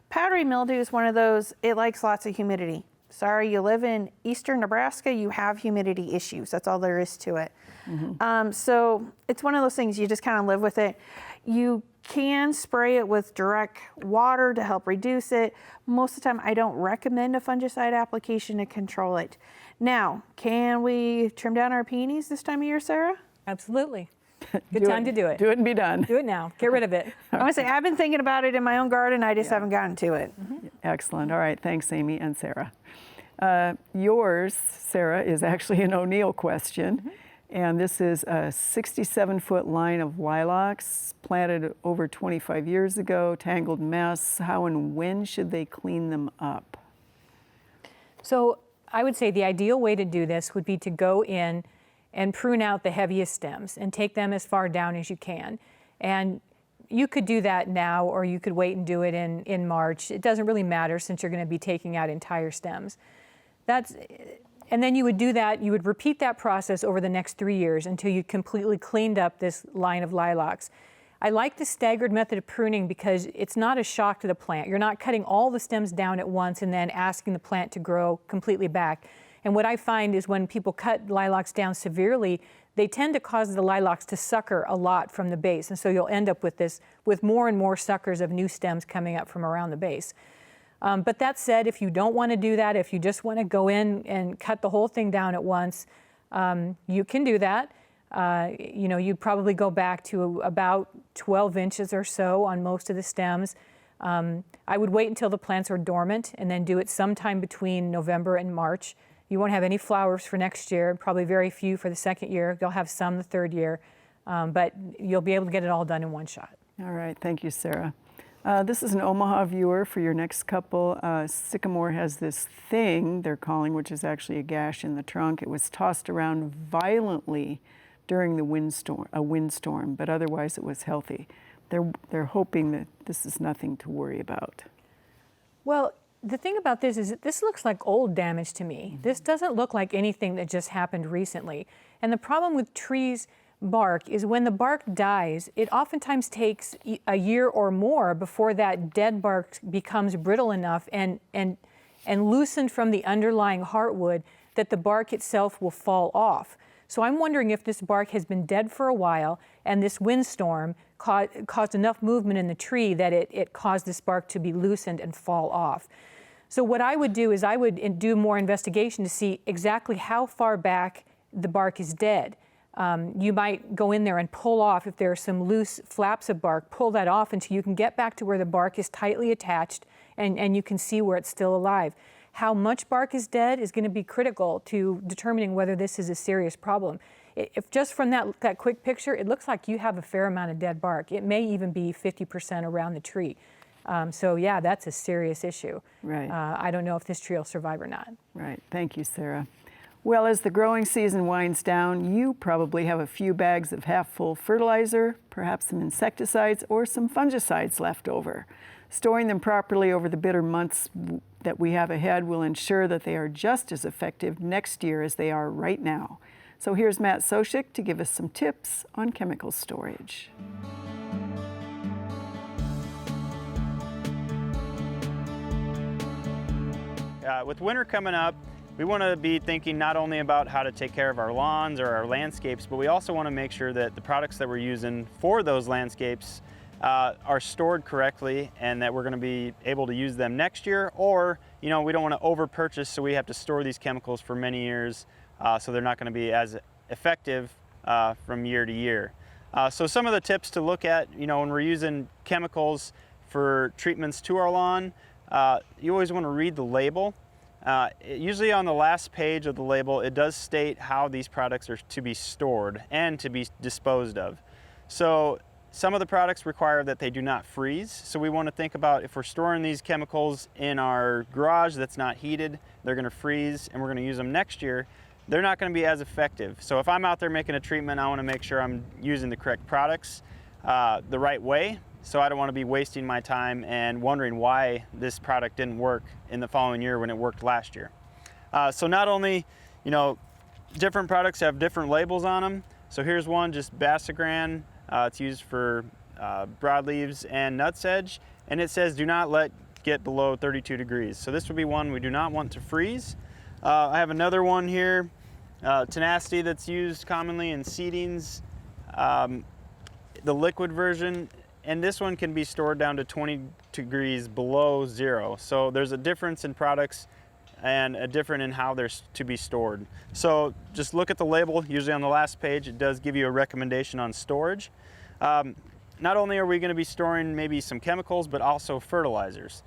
Powdery mildew is one of those, it likes lots of humidity. Sorry, you live in eastern Nebraska, you have humidity issues. That's all there is to it. So it's one of those things, you just kind of live with it. You can spray it with direct water to help reduce it. Most of the time, I don't recommend a fungicide application to control it. Now, can we trim down our peonies this time of year, Sarah? Absolutely. Good time to do it. Do it and be done. Do it now. Get rid of it. I want to say, I've been thinking about it in my own garden. I just haven't gotten to it. Excellent. All right. Thanks, Amy and Sarah. Yours, Sarah, is actually an O'Neill question. And this is a 67-foot line of lilacs planted over 25 years ago, tangled mess. How and when should they clean them up? So I would say the ideal way to do this would be to go in and prune out the heaviest stems and take them as far down as you can. And you could do that now, or you could wait and do it in March. It doesn't really matter since you're going to be taking out entire stems. And then you would do that, you would repeat that process over the next 3 years until you completely cleaned up this line of lilacs. I like the staggered method of pruning because it's not a shock to the plant. You're not cutting all the stems down at once and then asking the plant to grow completely back. And what I find is when people cut lilacs down severely, they tend to cause the lilacs to sucker a lot from the base. And so you'll end up with more and more suckers of new stems coming up from around the base. But that said, if you don't want to do that, if you just want to go in and cut the whole thing down at once, you can do that. You'd probably go back to about 12 inches or so on most of the stems. I would wait until the plants are dormant and then do it sometime between November and March. You won't have any flowers for next year, probably very few for the second year. You'll have some the third year, but you'll be able to get it all done in one shot. All right, thank you, Sarah. This is an Omaha viewer for your next couple. Sycamore has this thing they're calling, which is actually a gash in the trunk. It was tossed around violently during a windstorm, but otherwise it was healthy. They're hoping that this is nothing to worry about. Well, the thing about this is that this looks like old damage to me. This doesn't look like anything that just happened recently. And the problem with trees' bark is when the bark dies, it oftentimes takes a year or more before that dead bark becomes brittle enough and loosened from the underlying heartwood that the bark itself will fall off. So I'm wondering if this bark has been dead for a while and this windstorm caused enough movement in the tree that it caused this bark to be loosened and fall off. So what I would do is I would do more investigation to see exactly how far back the bark is dead. You might go in there and pull off, if there are some loose flaps of bark, pull that off until you can get back to where the bark is tightly attached and you can see where it's still alive. How much bark is dead is going to be critical to determining whether this is a serious problem. If just from that quick picture, it looks like you have a fair amount of dead bark. It may even be 50% around the tree. So yeah, that's a serious issue. Right. I don't know if this tree will survive or not. Right. Thank you, Sarah. Well, as the growing season winds down, you probably have a few bags of half-full fertilizer, perhaps some insecticides or some fungicides left over. Storing them properly over the bitter months that we have ahead will ensure that they are just as effective next year as they are right now. So here's Matt Soshik to give us some tips on chemical storage. With winter coming up, we want to be thinking not only about how to take care of our lawns or our landscapes, but we also want to make sure that the products that we're using for those landscapes are stored correctly and that we're going to be able to use them next year, or we don't want to over purchase so we have to store these chemicals for many years, so they're not going to be as effective from year to year. So some of the tips to look at, when we're using chemicals for treatments to our lawn, you always want to read the label. Usually on the last page of the label, it does state how these products are to be stored and to be disposed of. So some of the products require that they do not freeze. So we want to think about if we're storing these chemicals in our garage that's not heated, they're going to freeze and we're going to use them next year. They're not going to be as effective. So if I'm out there making a treatment, I want to make sure I'm using the correct products the right way. So I don't want to be wasting my time and wondering why this product didn't work in the following year when it worked last year. So not only, different products have different labels on them. So here's one, just Basagran. It's used for broadleaves and nutsedge, and it says do not get below 32 degrees. So this would be one we do not want to freeze. I have another one here, Tenacity, that's used commonly in seedings, the liquid version. And this one can be stored down to 20 degrees below zero. So there's a difference in products and a difference in how they're to be stored. So just look at the label, usually on the last page, it does give you a recommendation on storage. Not only are we going to be storing maybe some chemicals, but also fertilizers.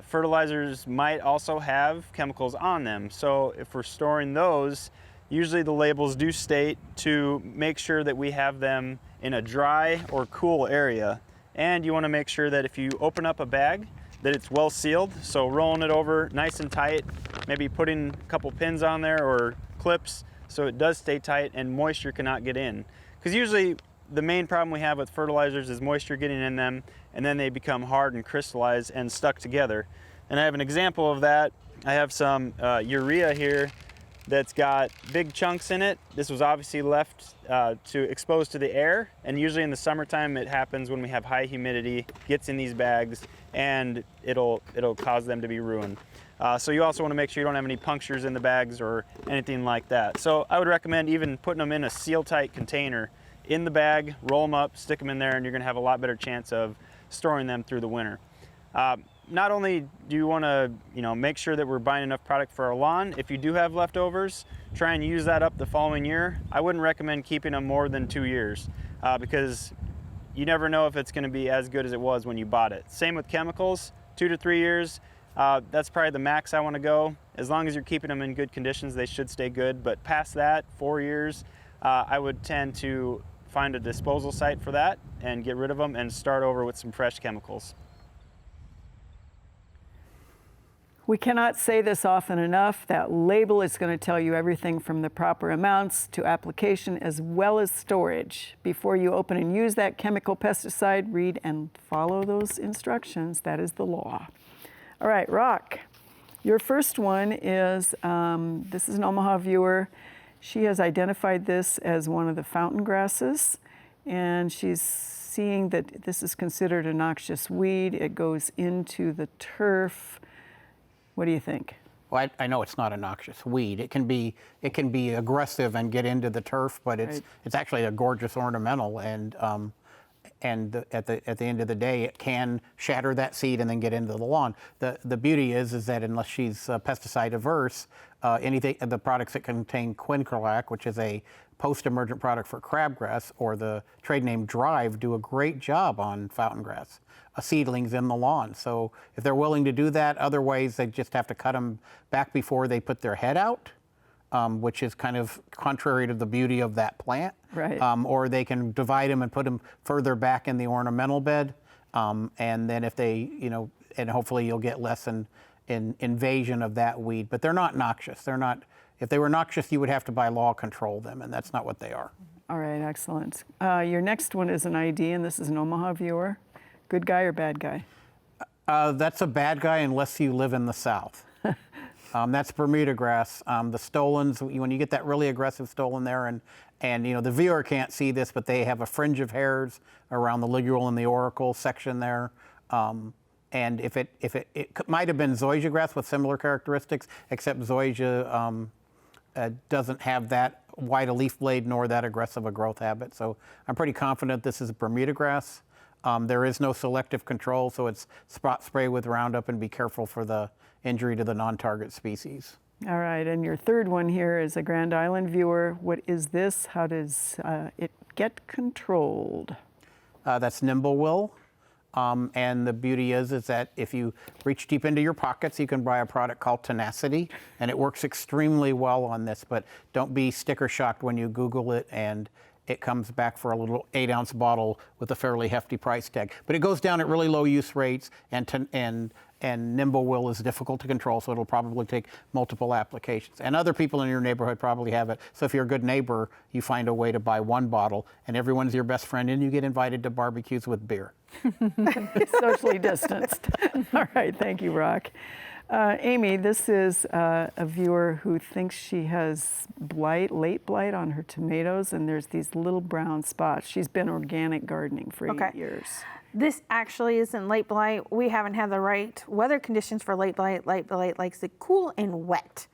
Fertilizers might also have chemicals on them. So if we're storing those, usually the labels do state to make sure that we have them in a dry or cool area. And you want to make sure that if you open up a bag, that it's well sealed. So rolling it over nice and tight, maybe putting a couple pins on there or clips so it does stay tight and moisture cannot get in. Because usually the main problem we have with fertilizers is moisture getting in them, and then they become hard and crystallized and stuck together. And I have an example of that. I have some urea here that's got big chunks in it. This was obviously left to expose to the air, and usually in the summertime it happens when we have high humidity, gets in these bags, and it'll cause them to be ruined. So you also want to make sure you don't have any punctures in the bags or anything like that. So I would recommend even putting them in a seal-tight container in the bag, roll them up, stick them in there, and you're going to have a lot better chance of storing them through the winter. Not only do you want to, make sure that we're buying enough product for our lawn, if you do have leftovers, try and use that up the following year. I wouldn't recommend keeping them more than 2 years because you never know if it's going to be as good as it was when you bought it. Same with chemicals, 2 to 3 years. That's probably the max I want to go. As long as you're keeping them in good conditions, they should stay good. But past that, 4 years, I would tend to find a disposal site for that and get rid of them and start over with some fresh chemicals. We cannot say this often enough. That label is going to tell you everything from the proper amounts to application as well as storage. Before you open and use that chemical pesticide, read and follow those instructions. That is the law. All right, Rock, your first one is, this is an Omaha viewer. She has identified this as one of the fountain grasses, and she's seeing that this is considered a noxious weed. It goes into the turf. What do you think? Well, I know it's not a noxious weed. It can be aggressive and get into the turf, but it's actually a gorgeous ornamental, and at the end of the day, it can shatter that seed and then get into the lawn. The beauty is that unless she's pesticide averse, anything the products that contain quincolac, which is a post-emergent product for crabgrass, or the trade name Drive, do a great job on fountain grass seedlings in the lawn. So if they're willing to do that, other ways they just have to cut them back before they put their head out, which is kind of contrary to the beauty of that plant. Right. Or they can divide them and put them further back in the ornamental bed, and then if they, and hopefully you'll get less invasion of that weed. But they're not noxious. They're not. If they were noxious, you would have to by law control them, and that's not what they are. All right, excellent. Your next one is an ID, and this is an Omaha viewer. Good guy or bad guy? That's a bad guy unless you live in the South. That's Bermuda grass. The stolons, when you get that really aggressive stolon there, and the viewer can't see this, but they have a fringe of hairs around the ligule and the auricle section there. And if it might have been zoysia grass with similar characteristics, except zoysia doesn't have that wide a leaf blade nor that aggressive a growth habit. So I'm pretty confident this is a Bermuda grass. There is no selective control, so it's spot spray with Roundup and be careful for the injury to the non-target species. All right, and your third one here is a Grand Island viewer. What is this? How does it get controlled? That's Nimblewill. And the beauty is that if you reach deep into your pockets, you can buy a product called Tenacity, and it works extremely well on this, but don't be sticker shocked when you Google it and it comes back for a little 8-ounce bottle with a fairly hefty price tag. But it goes down at really low use rates, and Nimblewill is difficult to control, so it'll probably take multiple applications. And other people in your neighborhood probably have it. So if you're a good neighbor, you find a way to buy one bottle, and everyone's your best friend, and you get invited to barbecues with beer. Socially distanced. All right, thank you, Rock. Amy, this is a viewer who thinks she has blight, late blight on her tomatoes, and there's these little brown spots. She's been organic gardening for 8 years. This actually isn't late blight. We haven't had the right weather conditions for late blight. Late blight likes it cool and wet,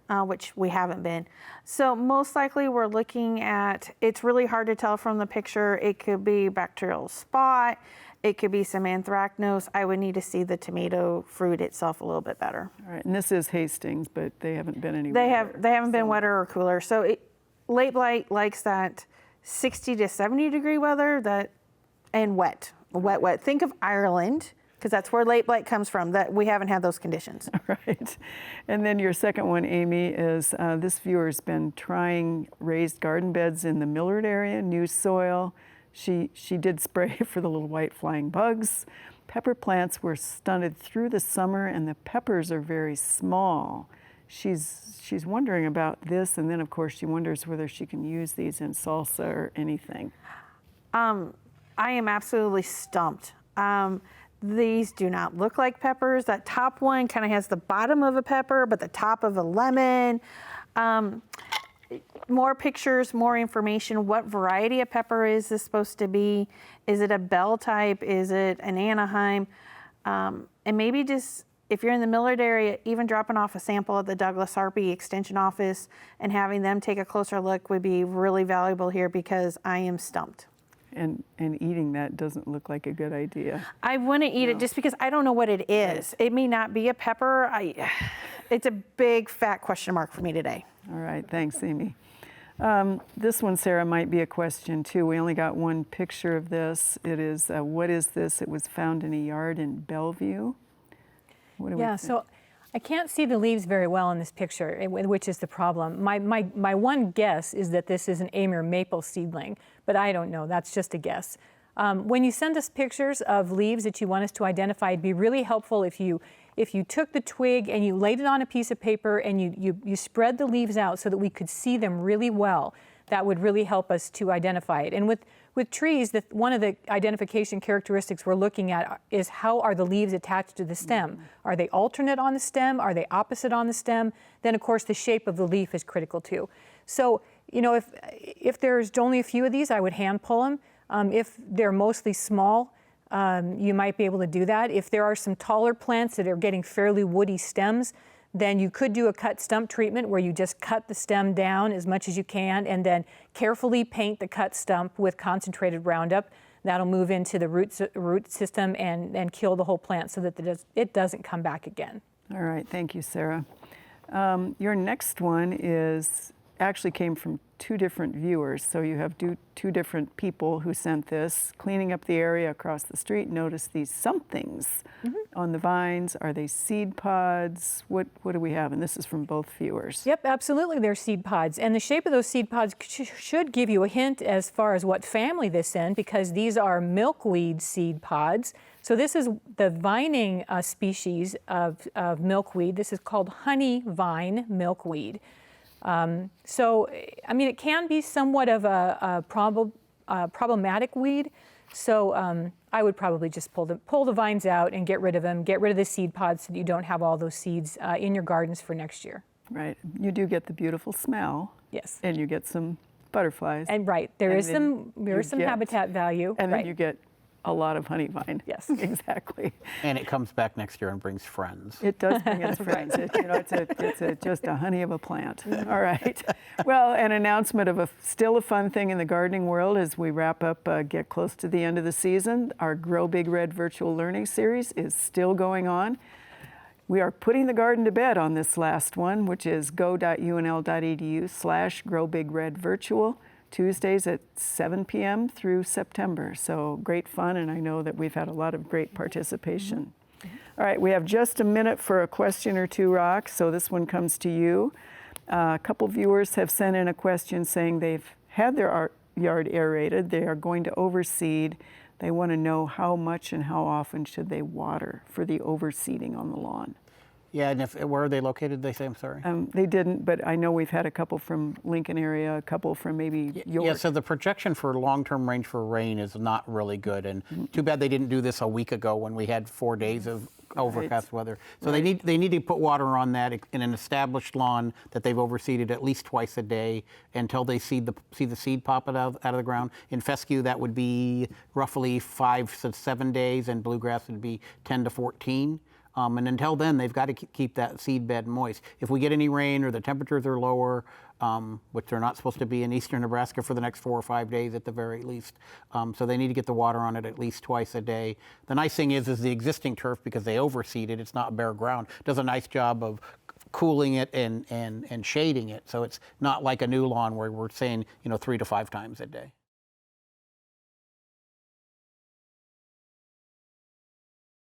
which we haven't been. So most likely we're looking at, it's really hard to tell from the picture. It could be bacterial spot. It could be some anthracnose. I would need to see the tomato fruit itself a little bit better. All right, and this is Hastings, but they haven't been any They wetter, haven't been wetter or cooler. So late blight likes that 60 to 70 degree weather and wet. Think of Ireland, because that's where late blight comes from, that we haven't had those conditions. Right. And then your second one, Amy, is this viewer's been trying raised garden beds in the Millard area, new soil. She did spray for the little white flying bugs. Pepper plants were stunted through the summer, and the peppers are very small. she's wondering about this, and then of course she wonders whether she can use these in salsa or anything. I am absolutely stumped. These do not look like peppers. That top one kind of has the bottom of a pepper, but the top of a lemon. More pictures, more information. What variety of pepper is this supposed to be? Is it a bell type? Is it an Anaheim? And maybe just, if you're in the Millard area, even dropping off a sample at the Douglas Harpy Extension Office and having them take a closer look would be really valuable here, because I am stumped. And eating that doesn't look like a good idea. I wouldn't eat it just because I don't know what it is. It may not be a pepper. It's a big fat question mark for me today. All right, thanks, Amy. This one, Sarah, might be a question too. We only got one picture of this. It is, what is this? It was found in a yard in Bellevue. What do we think? So I can't see the leaves very well in this picture, which is the problem. My one guess is that this is an Amur maple seedling, but I don't know. That's just a guess. When you send us pictures of leaves that you want us to identify, it'd be really helpful if you took the twig and you laid it on a piece of paper and you spread the leaves out so that we could see them really well. That would really help us to identify it. And with trees, one of the identification characteristics we're looking at is how are the leaves attached to the stem? Are they alternate on the stem? Are they opposite on the stem? Then, of course, the shape of the leaf is critical too. So, if there's only a few of these, I would hand pull them. If they're mostly small, you might be able to do that. If there are some taller plants that are getting fairly woody stems, then you could do a cut stump treatment where you just cut the stem down as much as you can and then carefully paint the cut stump with concentrated Roundup. That'll move into the root system and kill the whole plant so that it doesn't come back again. All right, thank you, Sarah. Your next one actually came from two different viewers. So you have two different people who sent this. Cleaning up the area across the street, notice these somethings on the vines. Are they seed pods? What do we have? And this is from both viewers. Yep, absolutely, they're seed pods. And the shape of those seed pods should give you a hint as far as what family this is in, because these are milkweed seed pods. So this is the vining species of milkweed. This is called honey vine milkweed. So, I mean, it can be somewhat of a problematic weed. So I would probably just pull the vines out and get rid of them, get rid of the seed pods so that you don't have all those seeds in your gardens for next year. Right. You do get the beautiful smell. Yes. And you get some butterflies. And there is some habitat value. And then you get a lot of honey vine. Yes. Exactly. And it comes back next year and brings friends. It does bring its friends. It's just a honey of a plant. All right. Well, an announcement of still a fun thing in the gardening world as we wrap up, get close to the end of the season. Our Grow Big Red virtual learning series is still going on. We are putting the garden to bed on this last one, which is go.unl.edu/growbigredvirtual. Tuesdays at 7 p.m. through September. So great fun, and I know that we've had a lot of great participation. All right, we have just a minute for a question or two, Rock, so this one comes to you. A couple viewers have sent in a question saying they've had their yard aerated, they are going to overseed. They want to know how much and how often should they water for the overseeding on the lawn. Yeah, and where are they located, they say, I'm sorry? They didn't, but I know we've had a couple from Lincoln area, a couple from maybe York. Yeah, so the projection for long-term range for rain is not really good, and too bad they didn't do this a week ago when we had 4 days of overcast weather. So they need to put water on that in an established lawn that they've overseeded at least twice a day until they see the seed pop out of the ground. In fescue, that would be roughly 5 to 7 days, and bluegrass would be 10 to 14. And until then, they've got to keep that seed bed moist. If we get any rain or the temperatures are lower, which they're not supposed to be in eastern Nebraska for the next 4 or 5 days at the very least, so they need to get the water on it at least twice a day. The nice thing is the existing turf, because they overseeded, it's not bare ground, does a nice job of cooling it and shading it. So it's not like a new lawn where we're saying 3 to 5 times a day.